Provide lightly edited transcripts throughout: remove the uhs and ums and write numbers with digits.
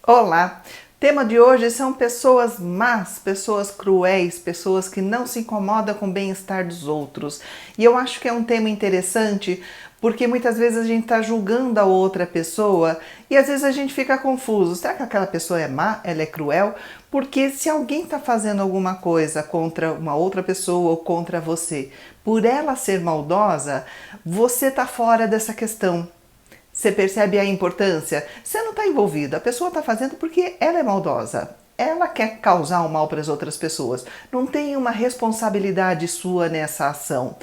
Olá! O tema de hoje são pessoas más, pessoas cruéis, pessoas que não se incomodam com o bem-estar dos outros. E eu acho que é um tema interessante porque muitas vezes a gente está julgando a outra pessoa e às vezes a gente fica confuso. Será que aquela pessoa é má? Ela é cruel? Porque se alguém está fazendo alguma coisa contra uma outra pessoa ou contra você, por ela ser maldosa, você está fora dessa questão. Você percebe a importância? Você não está envolvido, a pessoa está fazendo porque ela é maldosa. Ela quer causar o mal para as outras pessoas. Não tem uma responsabilidade sua nessa ação.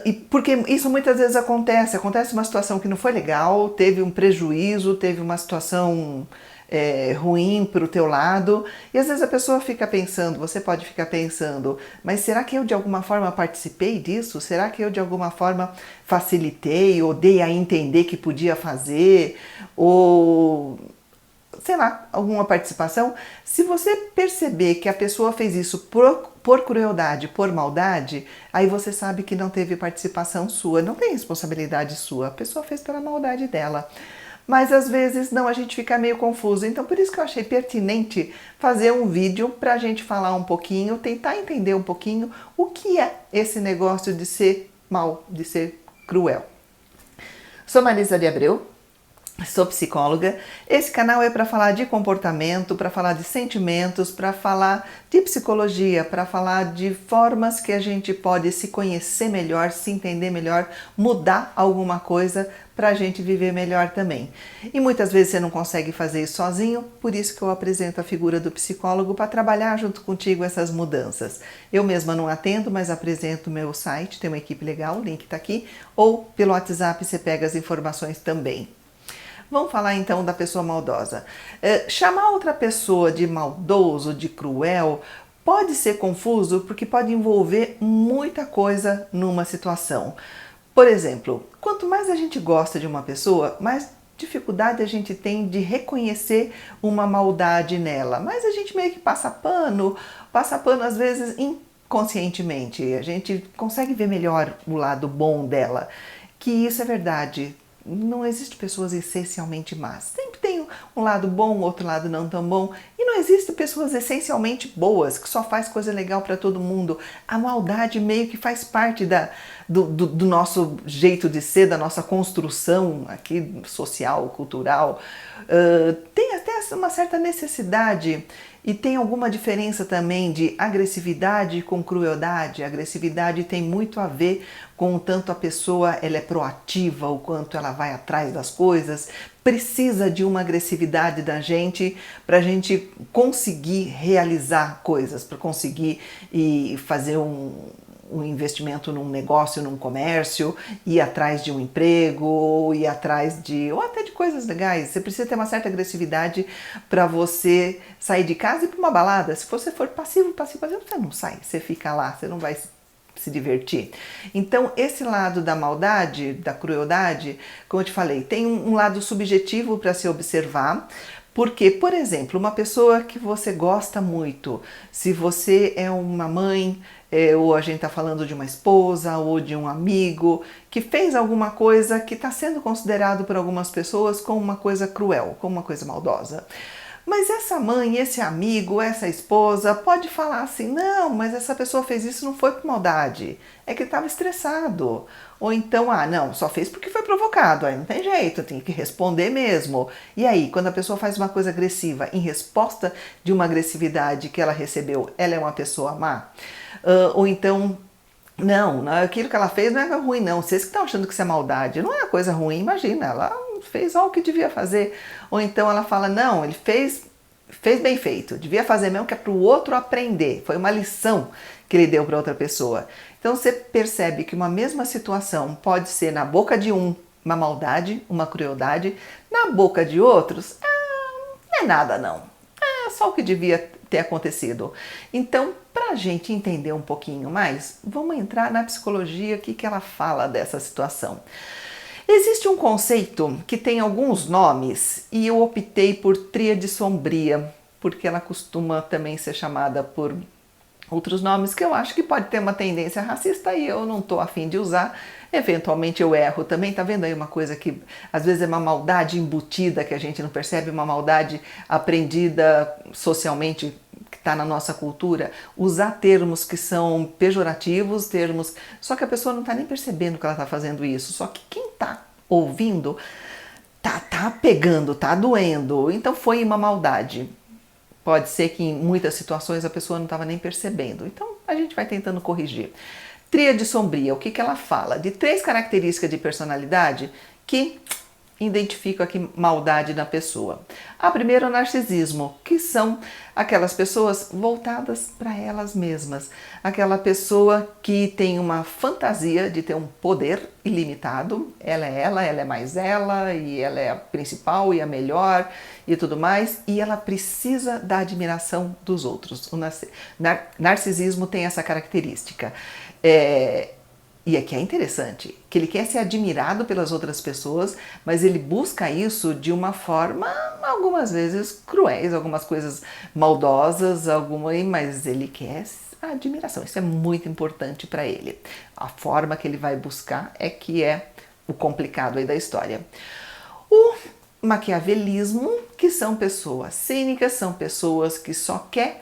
E porque isso muitas vezes acontece uma situação que não foi legal, teve um prejuízo, teve uma situação ruim para o teu lado, e às vezes a pessoa fica pensando, você pode ficar pensando, mas será que eu de alguma forma participei disso? Será que eu de alguma forma facilitei ou dei a entender que podia fazer? Ou sei lá, alguma participação? Se você perceber que a pessoa fez isso por crueldade, por maldade, aí você sabe que não teve participação sua, não tem responsabilidade sua, a pessoa fez pela maldade dela. Mas às vezes não, a gente fica meio confuso. Então por isso que eu achei pertinente fazer um vídeo para a gente falar um pouquinho, tentar entender um pouquinho o que é esse negócio de ser mal, de ser cruel. Sou Marisa de Abreu, sou psicóloga. Esse canal é para falar de comportamento, para falar de sentimentos, para falar de psicologia, para falar de formas que a gente pode se conhecer melhor, se entender melhor, mudar alguma coisa para a gente viver melhor também. E muitas vezes você não consegue fazer isso sozinho, por isso que eu apresento a figura do psicólogo para trabalhar junto contigo essas mudanças. Eu mesma não atendo, mas apresento o meu site, tem uma equipe legal, o link está aqui, ou pelo WhatsApp você pega as informações também. Vamos falar então da pessoa maldosa. Chamar outra pessoa de maldoso, de cruel, pode ser confuso porque pode envolver muita coisa numa situação. Por exemplo, quanto mais a gente gosta de uma pessoa, mais dificuldade a gente tem de reconhecer uma maldade nela. Mas a gente meio que passa pano às vezes inconscientemente. A gente consegue ver melhor o lado bom dela. Que isso é verdade. Não existe pessoas essencialmente más. Sempre tem um lado bom, outro lado não tão bom. E não existe pessoas essencialmente boas, que só faz coisa legal para todo mundo. A maldade meio que faz parte do nosso jeito de ser, da nossa construção aqui social, cultural. Tem até uma certa necessidade. E tem alguma diferença também de agressividade com crueldade. A agressividade tem muito a ver com o tanto a pessoa ela é proativa, o quanto ela vai atrás das coisas. Precisa de uma agressividade da gente para a gente conseguir realizar coisas, para conseguir fazer um investimento num negócio, num comércio, ir atrás de um emprego, ir atrás ou até de coisas legais. Você precisa ter uma certa agressividade para você sair de casa e ir para uma balada. Se você for passivo, você não sai, você fica lá, você não vai se divertir. Então esse lado da maldade, da crueldade, como eu te falei, tem um lado subjetivo para se observar. Porque, por exemplo, uma pessoa que você gosta muito, se você é uma mãe, ou a gente está falando de uma esposa ou de um amigo que fez alguma coisa que está sendo considerado por algumas pessoas como uma coisa cruel, como uma coisa maldosa. Mas essa mãe, esse amigo, essa esposa pode falar assim, não, mas essa pessoa fez isso não foi por maldade, é que ele estava estressado. Ou então, não, só fez porque foi provocado, aí não tem jeito, tem que responder mesmo. E aí, quando a pessoa faz uma coisa agressiva em resposta de uma agressividade que ela recebeu, ela é uma pessoa má? Ou então, não, aquilo que ela fez não é ruim não, vocês que estão achando que isso é maldade, não é coisa ruim, imagina, ela fez só o que devia fazer. Ou então ela fala, não, ele fez bem feito, devia fazer mesmo que é para o outro aprender, foi uma lição que ele deu para outra pessoa. Então você percebe que uma mesma situação pode ser na boca de uma maldade, uma crueldade, na boca de outros, não é nada não, é só o que devia ter acontecido. Então, para a gente entender um pouquinho mais, vamos entrar na psicologia, o que ela fala dessa situação. Existe um conceito que tem alguns nomes e eu optei por tríade sombria, porque ela costuma também ser chamada por outros nomes que eu acho que pode ter uma tendência racista e eu não estou a fim de usar. Eventualmente eu erro também, tá vendo aí uma coisa que às vezes é uma maldade embutida que a gente não percebe, uma maldade aprendida socialmente que está na nossa cultura, usar termos que são pejorativos, termos, só que a pessoa não está nem percebendo que ela está fazendo isso, só que quem está ouvindo tá pegando, tá doendo, então foi uma maldade. Pode ser que em muitas situações a pessoa não estava nem percebendo, então a gente vai tentando corrigir. Tríade sombria, o que ela fala? De 3 características de personalidade que identificam aqui maldade na pessoa. A primeira é o narcisismo, que são aquelas pessoas voltadas para elas mesmas. Aquela pessoa que tem uma fantasia de ter um poder ilimitado. Ela, é mais ela, e ela é a principal e a melhor e tudo mais. E ela precisa da admiração dos outros. O narcisismo tem essa característica. E aqui é interessante, que ele quer ser admirado pelas outras pessoas, mas ele busca isso de uma forma, algumas vezes, cruéis, algumas coisas maldosas, mas ele quer a admiração. Isso é muito importante para ele. A forma que ele vai buscar é que é o complicado aí da história. O maquiavelismo, que são pessoas cínicas, são pessoas que só querem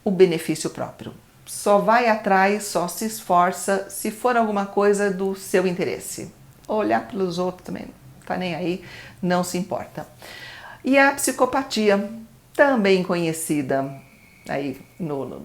o benefício próprio. Só vai atrás, só se esforça se for alguma coisa do seu interesse. Olhar pelos outros também não tá nem aí, não se importa. E a psicopatia, também conhecida aí no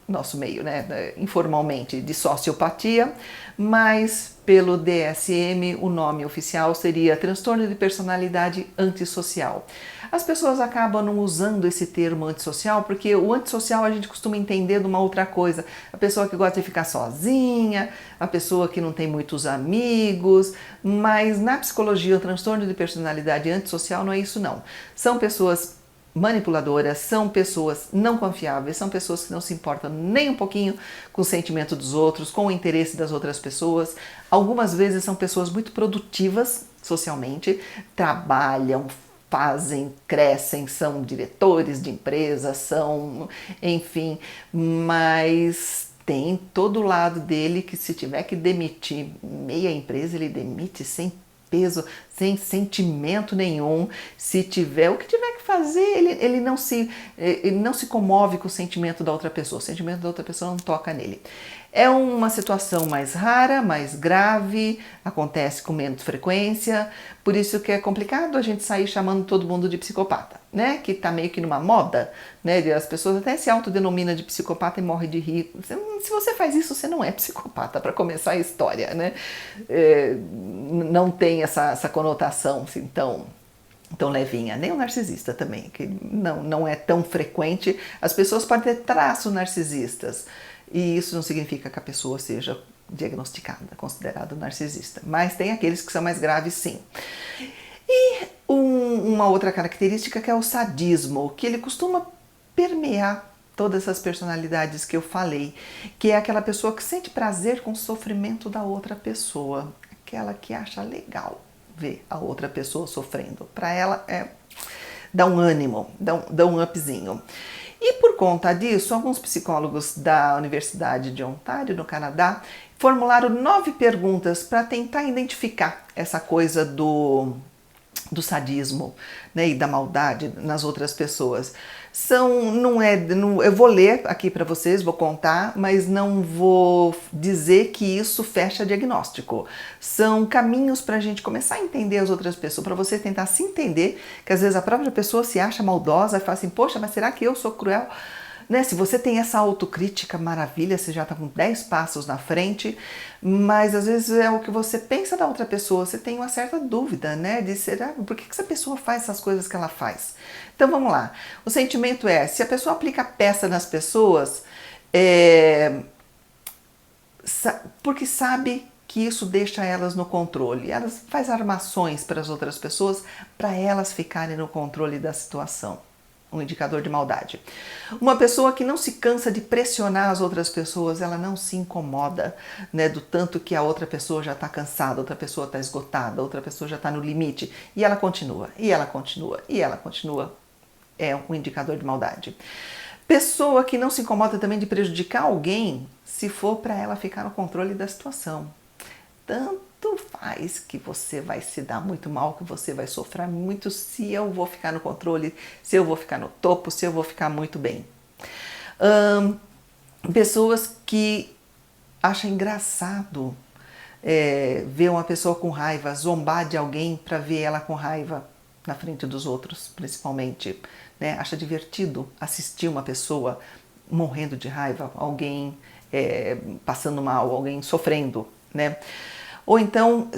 nosso meio, né, informalmente, de sociopatia, mas pelo DSM o nome oficial seria transtorno de personalidade antissocial. As pessoas acabam não usando esse termo antissocial porque o antissocial a gente costuma entender de uma outra coisa. A pessoa que gosta de ficar sozinha, a pessoa que não tem muitos amigos, mas na psicologia o transtorno de personalidade antissocial não é isso não. São pessoas manipuladoras, são pessoas não confiáveis, são pessoas que não se importam nem um pouquinho com o sentimento dos outros, com o interesse das outras pessoas. Algumas vezes são pessoas muito produtivas socialmente, trabalham, fazem, crescem, são diretores de empresa, enfim, mas tem todo o lado dele que se tiver que demitir meia empresa, ele demite sem peso, sem sentimento nenhum. Se tiver o que tiver que fazer, ele não se comove com o sentimento da outra pessoa. O sentimento da outra pessoa não toca nele. É uma situação mais rara, mais grave, acontece com menos frequência, por isso que é complicado a gente sair chamando todo mundo de psicopata, né? Que tá meio que numa moda, né? As pessoas até se autodenominam de psicopata e morrem de rir. Se você faz isso, você não é psicopata, para começar a história, né? Não tem essa conotação assim, tão levinha, nem o narcisista também, que não é tão frequente. As pessoas podem ter traços narcisistas, e isso não significa que a pessoa seja diagnosticada, considerada narcisista, mas tem aqueles que são mais graves, sim. E uma outra característica que é o sadismo, que ele costuma permear todas essas personalidades que eu falei, que é aquela pessoa que sente prazer com o sofrimento da outra pessoa, aquela que acha legal ver a outra pessoa sofrendo. Para ela dá um ânimo, dá um upzinho. E por conta disso, alguns psicólogos da Universidade de Ontário, no Canadá, formularam 9 perguntas para tentar identificar essa coisa do sadismo, né, e da maldade nas outras pessoas. Eu vou ler aqui para vocês, vou contar, mas não vou dizer que isso fecha diagnóstico. São caminhos para a gente começar a entender as outras pessoas, para você tentar se entender, que às vezes a própria pessoa se acha maldosa e fala assim, poxa, mas será que eu sou cruel? Né? Se você tem essa autocrítica, maravilha, você já está com 10 passos na frente, mas às vezes é o que você pensa da outra pessoa, você tem uma certa dúvida, né? De será, por que essa pessoa faz essas coisas que ela faz? Então vamos lá, o sentimento é, se a pessoa aplica peça nas pessoas, porque sabe que isso deixa elas no controle, elas faz armações para as outras pessoas, para elas ficarem no controle da situação. Um indicador de maldade. Uma pessoa que não se cansa de pressionar as outras pessoas, ela não se incomoda, né, do tanto que a outra pessoa já está cansada, outra pessoa está esgotada, outra pessoa já está no limite, e ela continua, e ela continua, e ela continua, é um indicador de maldade. Pessoa que não se incomoda também de prejudicar alguém, se for para ela ficar no controle da situação. tanto faz que você vai se dar muito mal, que você vai sofrer muito se eu vou ficar no controle, se eu vou ficar no topo, se eu vou ficar muito bem. Pessoas que acham engraçado ver uma pessoa com raiva, zombar de alguém para ver ela com raiva na frente dos outros, principalmente. Né? Acha divertido assistir uma pessoa morrendo de raiva, alguém passando mal, alguém sofrendo. Né? Ou então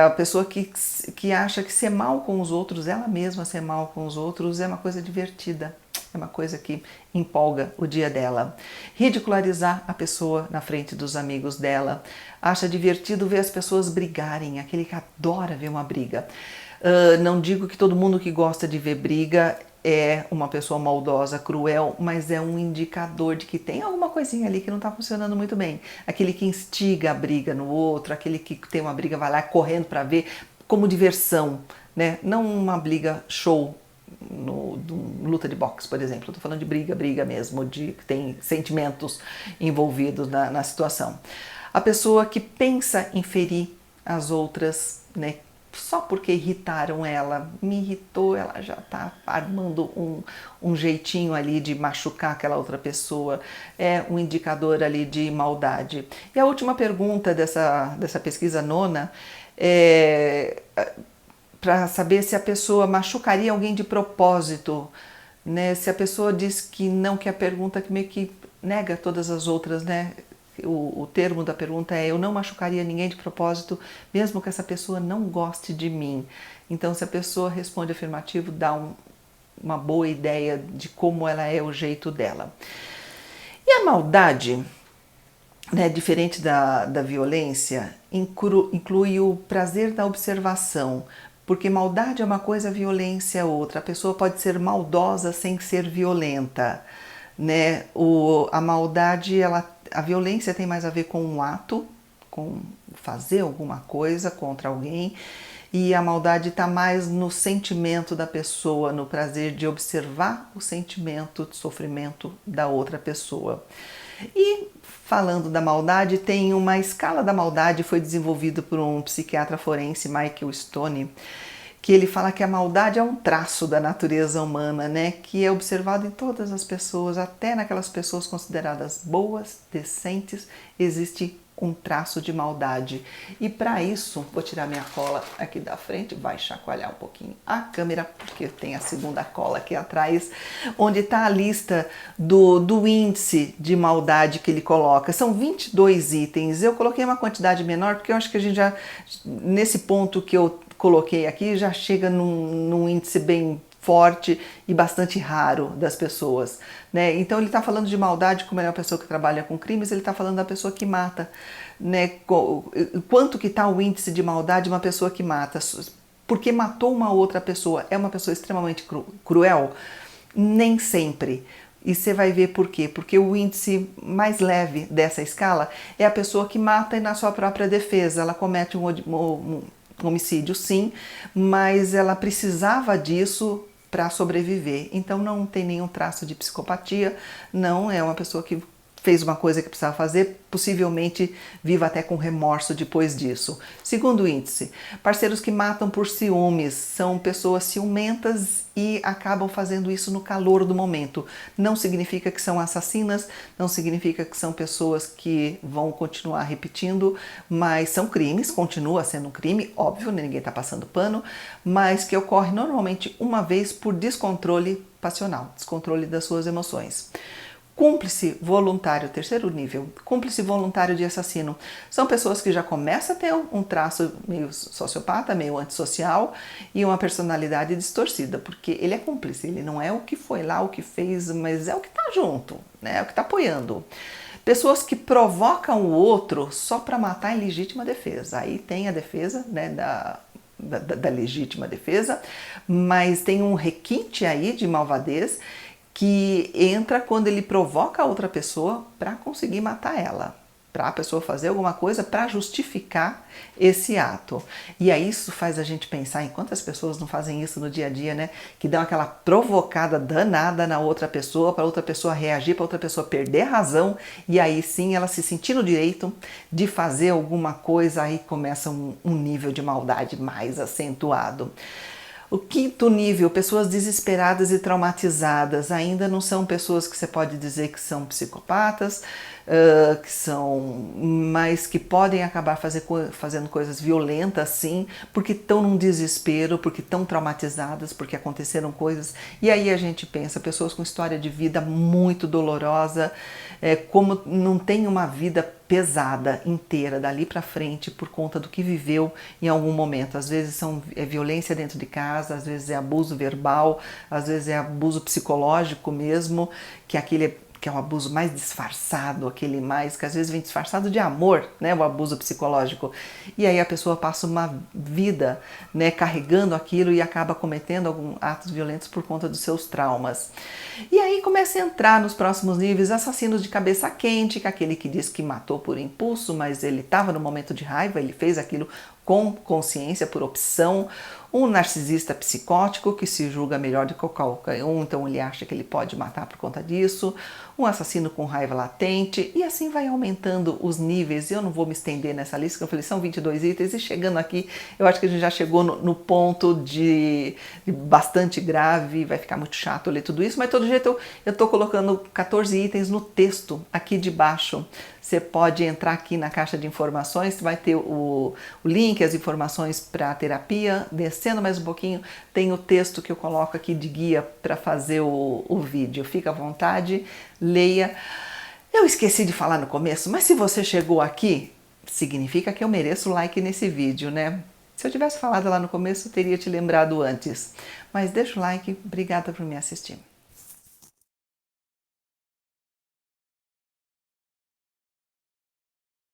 a pessoa que acha que ser mal com os outros, ela mesma ser mal com os outros, é uma coisa divertida. É uma coisa que empolga o dia dela. Ridicularizar a pessoa na frente dos amigos dela. Acha divertido ver as pessoas brigarem, aquele que adora ver uma briga. Não digo que todo mundo que gosta de ver briga é uma pessoa maldosa, cruel, mas é um indicador de que tem alguma coisinha ali que não está funcionando muito bem. Aquele que instiga a briga no outro, aquele que tem uma briga, vai lá correndo para ver como diversão, né? Não uma briga show. Luta de boxe, por exemplo. Estou falando de briga mesmo, de que tem sentimentos envolvidos na situação. A pessoa que pensa em ferir as outras, né, só porque irritaram ela, me irritou, ela já está armando um jeitinho ali de machucar aquela outra pessoa, é um indicador ali de maldade. E a última pergunta dessa pesquisa nona é para saber se a pessoa machucaria alguém de propósito, né? Se a pessoa diz que não, que a pergunta que meio que nega todas as outras, né? O termo da pergunta é: eu não machucaria ninguém de propósito, mesmo que essa pessoa não goste de mim. Então, se a pessoa responde afirmativo, dá uma boa ideia de como ela é, o jeito dela. E a maldade, né, diferente da violência, inclui o prazer da observação. Porque maldade é uma coisa, violência é outra. A pessoa pode ser maldosa sem ser violenta, né? A maldade, a violência tem mais a ver com um ato, com fazer alguma coisa contra alguém, e a maldade está mais no sentimento da pessoa, no prazer de observar o sentimento de sofrimento da outra pessoa. E falando da maldade, tem uma escala da maldade, foi desenvolvido por um psiquiatra forense, Michael Stone, que ele fala que a maldade é um traço da natureza humana, né, que é observado em todas as pessoas, até naquelas pessoas consideradas boas, decentes, existe um traço de maldade. E para isso, vou tirar minha cola aqui da frente, vai chacoalhar um pouquinho a câmera, porque tem a segunda cola aqui atrás, onde está a lista do índice de maldade que ele coloca. São 22 itens. Eu coloquei uma quantidade menor, porque eu acho que a gente já, nesse ponto que eu coloquei aqui, já chega num índice bem forte e bastante raro das pessoas, né? Então ele está falando de maldade como é uma pessoa que trabalha com crimes, ele está falando da pessoa que mata, né? Quanto que está o índice de maldade de uma pessoa que mata? Porque matou uma outra pessoa, é uma pessoa extremamente cruel? Nem sempre. E você vai ver por quê? Porque o índice mais leve dessa escala é a pessoa que mata na sua própria defesa, ela comete um homicídio, sim, mas ela precisava disso para sobreviver. Então não tem nenhum traço de psicopatia, não é uma pessoa que fez uma coisa que precisava fazer, possivelmente viva até com remorso depois disso. Segundo índice, parceiros que matam por ciúmes, são pessoas ciumentas e acabam fazendo isso no calor do momento. Não significa que são assassinas, não significa que são pessoas que vão continuar repetindo, mas são crimes, continua sendo um crime, óbvio, ninguém está passando pano, mas que ocorre normalmente uma vez por descontrole passional, descontrole das suas emoções. Cúmplice voluntário, terceiro nível, cúmplice voluntário de assassino. São pessoas que já começam a ter um traço meio sociopata, meio antissocial e uma personalidade distorcida, porque ele é cúmplice, ele não é o que foi lá, o que fez, mas é o que está junto, né? É o que está apoiando. Pessoas que provocam o outro só para matar em legítima defesa. Aí tem a defesa, né, da legítima defesa, mas tem um requinte aí de malvadez que entra quando ele provoca a outra pessoa para conseguir matar ela. para a pessoa fazer alguma coisa para justificar esse ato. E aí isso faz a gente pensar em quantas pessoas não fazem isso no dia a dia, né? Que dão aquela provocada danada na outra pessoa, para outra pessoa reagir, para outra pessoa perder a razão, e aí sim ela se sentir no direito de fazer alguma coisa, aí começa um nível de maldade mais acentuado. O quinto nível, pessoas desesperadas e traumatizadas, ainda não são pessoas que você pode dizer que são psicopatas, mas que podem acabar fazendo coisas violentas, sim, porque estão num desespero, porque estão traumatizadas, porque aconteceram coisas. E aí a gente pensa, pessoas com história de vida muito dolorosa, como não tem uma vida pesada, inteira, dali para frente, por conta do que viveu em algum momento. Às vezes é violência dentro de casa, às vezes é abuso verbal, às vezes é abuso psicológico mesmo, que é um abuso mais disfarçado, aquele mais que às vezes vem disfarçado de amor, né, o abuso psicológico. E aí a pessoa passa uma vida, né, carregando aquilo e acaba cometendo alguns atos violentos por conta dos seus traumas. E aí começa a entrar nos próximos níveis assassinos de cabeça quente, que é aquele que diz que matou por impulso, mas ele estava no momento de raiva, ele fez aquilo com consciência, por opção. Um narcisista psicótico que se julga melhor do que qualquer um, então ele acha que ele pode matar por conta disso. Um assassino com raiva latente, e assim vai aumentando os níveis. Eu não vou me estender nessa lista, que eu falei, são 22 itens, e chegando aqui, eu acho que a gente já chegou no ponto de bastante grave, vai ficar muito chato ler tudo isso, mas de todo jeito eu estou colocando 14 itens no texto aqui de baixo. Você pode entrar aqui na caixa de informações, vai ter o link, as informações para a terapia. Descendo mais um pouquinho, tem o texto que eu coloco aqui de guia para fazer o vídeo. Fica à vontade, leia. Eu esqueci de falar no começo, mas se você chegou aqui, significa que eu mereço like nesse vídeo, né? Se eu tivesse falado lá no começo, eu teria te lembrado antes. Mas deixa o like, obrigada por me assistir.